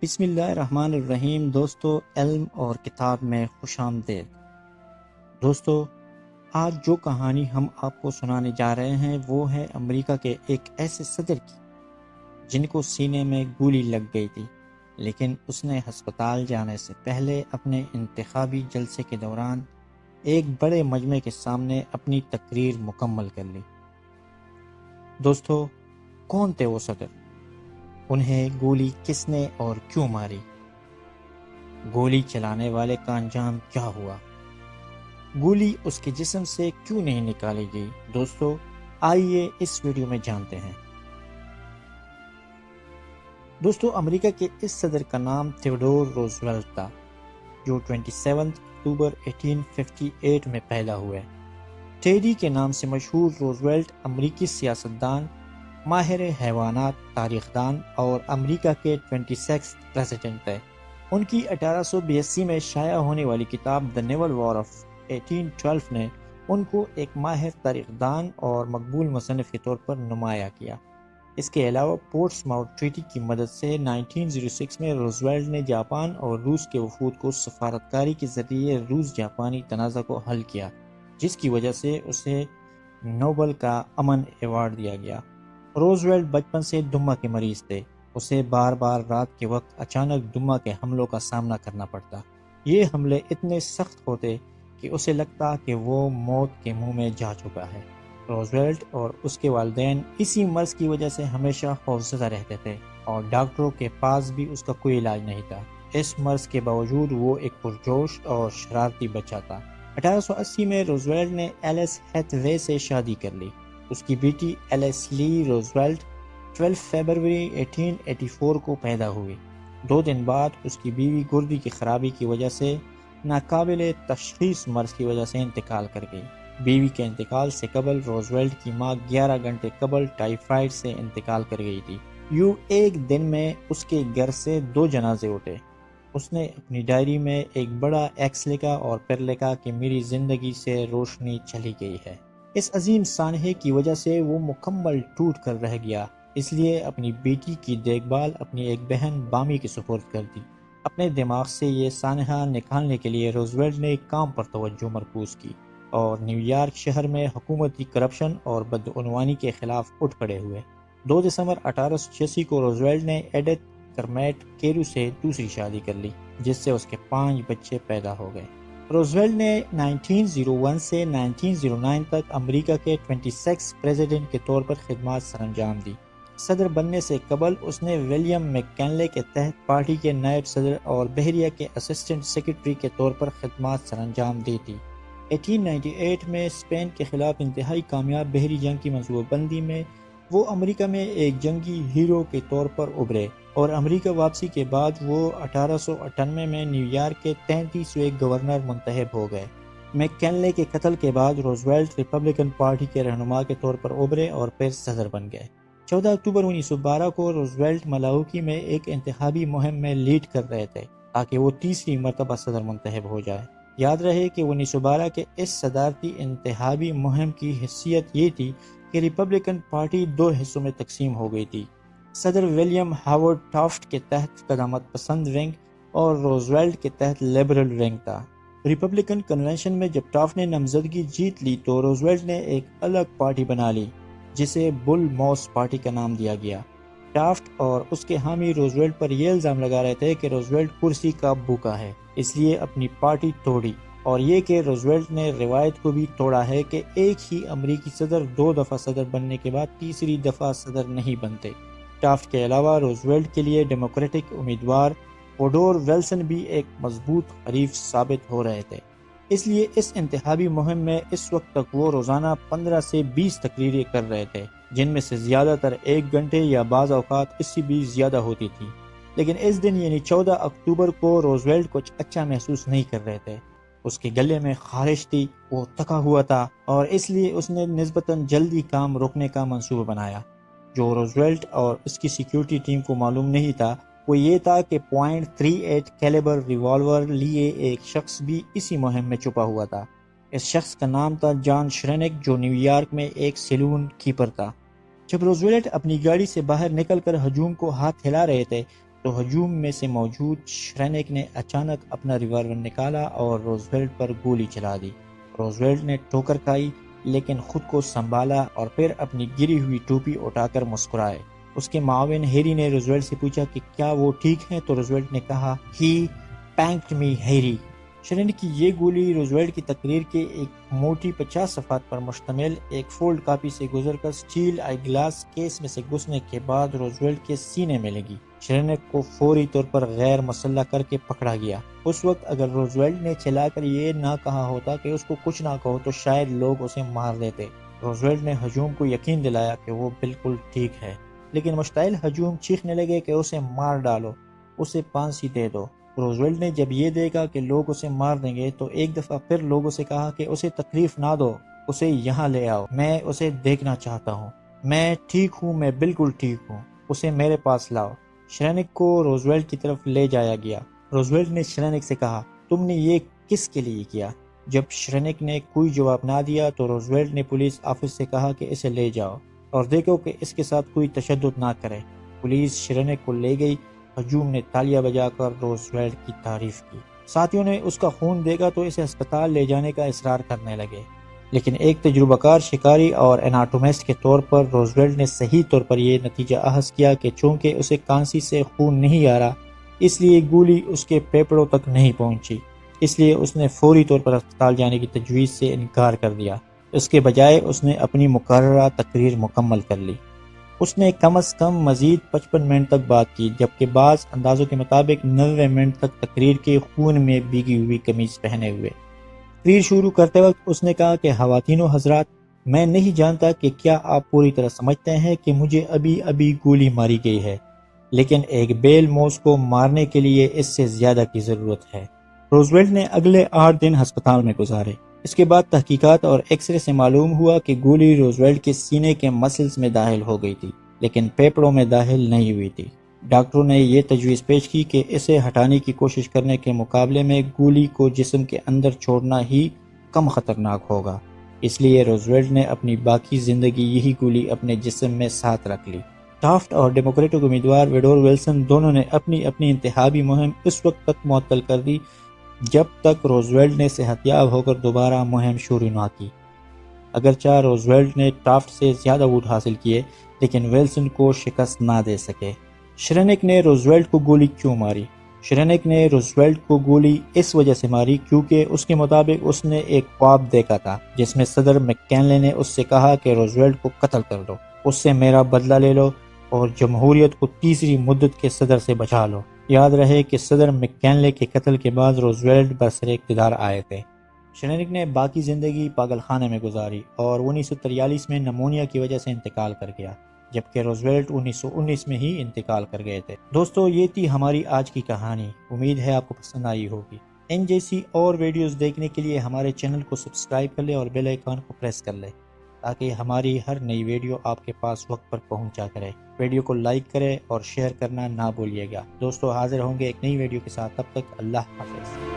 بسم اللہ الرحمن الرحیم۔ دوستو، علم اور کتاب میں خوش آمدید۔ دوستو، آج جو کہانی ہم آپ کو سنانے جا رہے ہیں وہ ہے امریکہ کے ایک ایسے صدر کی جن کو سینے میں گولی لگ گئی تھی، لیکن اس نے ہسپتال جانے سے پہلے اپنے انتخابی جلسے کے دوران ایک بڑے مجمع کے سامنے اپنی تقریر مکمل کر لی۔ دوستو، کون تھے وہ صدر؟ انہیں گولی کس نے اور کیوں ماری؟ گولی چلانے والے کا انجام کیا ہوا؟ گولی اس کے جسم سے کیوں نہیں نکالی گئی؟ دوستو، آئیے اس ویڈیو میں جانتے ہیں۔ دوستو، امریکہ کے اس صدر کا نام تھیوڈور روزویلٹ تھا، جو 27 اکتوبر 1858 میں پیدا ہوئے۔ ٹیڈی کے نام سے مشہور روزویلٹ امریکی سیاستدان، ماہر حیوانات، تاریخ دان اور امریکہ کے 26 پریزیڈنٹ تھے۔ ان کی 1882 میں شائع ہونے والی کتاب دی نیول وار آف 1812 نے ان کو ایک ماہر تاریخ دان اور مقبول مصنف کے طور پر نمایاں کیا۔ اس کے علاوہ پورٹس ماؤتھ ٹریٹی کی مدد سے 1906 میں روزویلٹ نے جاپان اور روس کے وفود کو سفارتکاری کے ذریعے روس جاپانی تنازع کو حل کیا، جس کی وجہ سے اسے نوبل کا امن ایوارڈ دیا گیا۔ روزویلٹ بچپن سے دمہ کے مریض تھے۔ اسے بار بار رات کے وقت اچانک دمہ کے حملوں کا سامنا کرنا پڑتا۔ یہ حملے اتنے سخت ہوتے کہ اسے لگتا کہ وہ موت کے منہ میں جا چکا ہے۔ روزویلٹ اور اس کے والدین اسی مرض کی وجہ سے ہمیشہ خوفزدہ رہتے تھے اور ڈاکٹروں کے پاس بھی اس کا کوئی علاج نہیں تھا۔ اس مرض کے باوجود وہ ایک پرجوش اور شرارتی بچہ تھا۔ 1880 میں روزویلٹ نے ایلس ہیتھوے سے شادی کر لی۔ اس کی بیٹی ایلس لی روزویلٹ 12 فروری 1884 کو پیدا ہوئی۔ 2 دن بعد اس کی بیوی گردے کی خرابی کی وجہ سے ناقابل تشخیص مرض کی وجہ سے انتقال کر گئی۔ بیوی کے انتقال سے قبل روزویلٹ کی ماں 11 گھنٹے قبل ٹائیفائڈ سے انتقال کر گئی تھی۔ یوں ایک دن میں اس کے گھر سے 2 جنازے اٹھے۔ اس نے اپنی ڈائری میں ایک بڑا ایکس لکھا اور پھر لکھا کہ میری زندگی سے روشنی چلی گئی ہے۔ اس عظیم سانحے کی وجہ سے وہ مکمل ٹوٹ کر رہ گیا، اس لیے اپنی بیٹی کی دیکھ بھال اپنی ایک بہن بامی کے سپرد کر دی۔ اپنے دماغ سے یہ سانحہ نکالنے کے لیے روزویلٹ نے کام پر توجہ مرکوز کی اور نیو یارک شہر میں حکومتی کرپشن اور بدعنوانی کے خلاف اٹھ کھڑے ہوئے۔ 2 دسمبر 1886 کو روزویلٹ نے ایڈتھ کرمیٹ کیرو سے دوسری شادی کر لی، جس سے اس کے 5 بچے پیدا ہو گئے۔ روزویلٹ نے 1901 سے 1909 تک امریکہ کے 26 پریزیڈنٹ کے طور پر خدمات سر انجام دی۔ صدر بننے سے قبل اس نے ولیم میک کنلے کے تحت پارٹی کے نائب صدر اور بحریہ کے اسسٹنٹ سیکرٹری کے طور پر خدمات سر انجام دی تھی۔ 1898 میں اسپین کے خلاف انتہائی کامیاب بحری جنگ کی منصوبہ بندی میں وہ امریکہ میں ایک جنگی ہیرو کے طور پر ابھرے اور امریکہ واپسی کے بعد وہ 1898 میں نیو یارک کے 33ویں گورنر منتخب ہو گئے۔ میک کنلے کے قتل کے بعد روزویلٹ ریپبلکن پارٹی کے رہنما کے طور پر ابھرے اور پھر صدر بن گئے۔ 14 اکتوبر 1912 کو روزویلٹ ملاوکی میں ایک انتخابی مہم میں لیڈ کر رہے تھے تاکہ وہ تیسری مرتبہ صدر منتخب ہو جائے۔ یاد رہے کہ 1912 کے اس صدارتی انتخابی مہم کی حیثیت یہ تھی کہ ریپبلکن پارٹی 2 حصوں میں تقسیم ہو گئی تھی۔ صدر ولیم ہاورڈ ٹافٹ کے تحت قدامت پسند ونگ اور روزویلٹ کے تحت لبرل ونگ تھا۔ ریپبلکن کنونشن میں جب ٹافٹ نے نامزدگی جیت لی تو روزویلٹ نے ایک الگ پارٹی بنا لی جسے بل موس پارٹی کا نام دیا گیا۔ ٹافٹ اور اس کے حامی روزویلٹ پر یہ الزام لگا رہے تھے کہ روزویلٹ کرسی کا بھوکا ہے، اس لیے اپنی پارٹی توڑی، اور یہ کہ روزویلٹ نے روایت کو بھی توڑا ہے کہ ایک ہی امریکی صدر 2 دفعہ صدر بننے کے بعد تیسری دفعہ صدر نہیں بنتے۔ ٹافٹ کے علاوہ روزویلٹ کے لیے ڈیموکریٹک امیدوار ووڈرو ویلسن بھی ایک مضبوط حریف ثابت ہو رہے تھے۔ اس لیے اس انتخابی مہم میں اس وقت تک وہ روزانہ 15 سے 20 تقریریں کر رہے تھے، جن میں سے زیادہ تر 1 گھنٹے یا بعض اوقات اس سے بھی زیادہ ہوتی تھی۔ لیکن اس دن یعنی 14 اکتوبر کو روزویلٹ کچھ اچھا محسوس نہیں کر رہے تھے۔ اس کے گلے میں خارش تھی، وہ تھکا ہوا تھا اور اس لیے اس نے نسبتاً جلدی کام روکنے کا منصوبہ بنایا۔ جو روزویلٹ اور اس کی سیکیورٹی ٹیم کو معلوم نہیں تھا وہ یہ تھا کہ .38 کیلیبر ریوالور لیے ایک شخص بھی اسی مہم میں چھپا ہوا تھا۔ اس شخص کا نام تھا جان شرینک، جو نیو یارک میں ایک سیلون کیپر تھا۔ جب روزویلٹ اپنی گاڑی سے باہر نکل کر ہجوم کو ہاتھ ہلا رہے تھے تو ہجوم میں سے موجود شرینک نے اچانک اپنا ریوالور نکالا اور روزویلٹ پر گولی چلا دی۔ روزویلٹ نے ٹھوکر کھائی لیکن خود کو سنبھالا اور پھر اپنی گری ہوئی ٹوپی اٹھا کر مسکرائے۔ اس کے معاون ہیری نے روزویلٹ سے پوچھا کہ کیا وہ ٹھیک ہیں، تو روزویلٹ نے کہا "ہی پینکڈ می ہیری"۔ شرینک کی یہ گولی روزویلٹ کی تقریر کے ایک موٹی 50 صفحات پر مشتمل ایک فولڈ کاپی سے گزر کر سٹیل آئی گلاس کیس میں سے گھسنے کے بعد روزویلٹ کے سینے میں لگی۔ شرینک کو فوری طور پر غیر مسلح کر کے پکڑا گیا۔ اس وقت اگر روزویلٹ نے چلا کر یہ نہ کہا ہوتا کہ اس کو کچھ نہ کہو تو شاید لوگ اسے مار دیتے۔ روزویلٹ نے ہجوم کو یقین دلایا کہ وہ بالکل ٹھیک ہے، لیکن مشتعل ہجوم چیخنے لگے کہ اسے مار ڈالو، اسے پھانسی دے دو۔ روزویلٹ نے جب یہ دیکھا کہ لوگ اسے مار دیں گے تو ایک دفعہ پھر لوگوں سے کہا کہ اسے تکلیف نہ دو، اسے یہاں لے آؤ، میں اسے دیکھنا چاہتا ہوں، میں ٹھیک ہوں، میں بالکل ٹھیک ہوں، اسے میرے پاس لاؤ۔ شرینک کو روزویلٹ کی طرف لے جایا گیا۔ روزویلٹ نے شرینک سے کہا تم نے یہ کس کے لیے کیا؟ جب شرینک نے کوئی جواب نہ دیا تو روزویلٹ نے پولیس آفس سے کہا کہ اسے لے جاؤ اور دیکھو کہ اس کے ساتھ کوئی تشدد نہ کرے۔ پولیس شرینک کو لے گئی۔ ہجوم نے تالیاں بجا کر روزویلٹ کی تعریف کی۔ ساتھیوں نے اس کا خون دیکھا تو اسے ہسپتال لے جانے کا اصرار کرنے لگے، لیکن ایک تجربہ کار شکاری اور اناٹومسٹ کے طور پر روزویلٹ نے صحیح طور پر یہ نتیجہ اخذ کیا کہ چونکہ اسے کانسی سے خون نہیں آ رہا، اس لیے گولی اس کے پھیپھڑوں تک نہیں پہنچی، اس لیے اس نے فوری طور پر ہسپتال جانے کی تجویز سے انکار کر دیا۔ اس کے بجائے اس نے اپنی مقررہ تقریر مکمل کر لی۔ اس نے کم از کم مزید 55 منٹ تک بات کی، جبکہ بعض اندازوں کے مطابق 90 منٹ تک تقریر کے خون میں بھیگی ہوئی قمیض پہنے ہوئے۔ تقریر شروع کرتے وقت اس نے کہا کہ خواتین و حضرات، میں نہیں جانتا کہ کیا آپ پوری طرح سمجھتے ہیں کہ مجھے ابھی گولی ماری گئی ہے، لیکن ایک بیل موس کو مارنے کے لیے اس سے زیادہ کی ضرورت ہے۔ روزویلٹ نے اگلے 8 دن ہسپتال میں گزارے۔ اس کے بعد تحقیقات اور ایکس رے سے معلوم ہوا کہ گولی روزویلٹ کے سینے کے مسلز میں داخل ہو گئی تھی، لیکن پھیپھڑوں میں داخل نہیں ہوئی تھی۔ ڈاکٹروں نے یہ تجویز پیش کی کہ اسے ہٹانے کی کوشش کرنے کے مقابلے میں گولی کو جسم کے اندر چھوڑنا ہی کم خطرناک ہوگا، اس لیے روزویلٹ نے اپنی باقی زندگی یہی گولی اپنے جسم میں ساتھ رکھ لی۔ ٹافٹ اور ڈیموکریٹک امیدوار وڈرو ولسن دونوں نے اپنی انتخابی مہم اس وقت تک معطل کر دی جب تک روزویلٹ نے صحت یاب ہو کر دوبارہ مہم شروع نہ کی۔ اگرچہ روزویلٹ نے ٹافٹ سے زیادہ ووٹ حاصل کیے، لیکن ویلسن کو شکست نہ دے سکے۔ شرینک نے روزویلٹ کو گولی کیوں ماری؟ شرینک نے روزویلٹ کو گولی اس وجہ سے ماری کیونکہ اس کے مطابق اس نے ایک خواب دیکھا تھا جس میں صدر مککنلے نے اس سے کہا کہ روزویلٹ کو قتل کر دو، اس سے میرا بدلہ لے لو اور جمہوریت کو تیسری مدت کے صدر سے بچا لو۔ یاد رہے کہ صدر مککنلے کے قتل کے بعد روزویلٹ برسر اقتدار آئے تھے۔ شرینک نے باقی زندگی پاگل خانے میں گزاری اور 1943 میں نمونیا کی وجہ سے انتقال کر گیا، جبکہ روزویلٹ 1919 میں ہی انتقال کر گئے تھے۔ دوستو، یہ تھی ہماری آج کی کہانی۔ امید ہے آپ کو پسند آئی ہوگی۔ ان جیسی اور ویڈیوز دیکھنے کے لیے ہمارے چینل کو سبسکرائب کر لیں اور بیل آئیکن کو پریس کر لیں تاکہ ہماری ہر نئی ویڈیو آپ کے پاس وقت پر پہنچا کرے۔ ویڈیو کو لائک کریں اور شیئر کرنا نہ بھولیے گا۔ دوستو، حاضر ہوں گے ایک نئی ویڈیو کے ساتھ، تب تک اللہ حافظ۔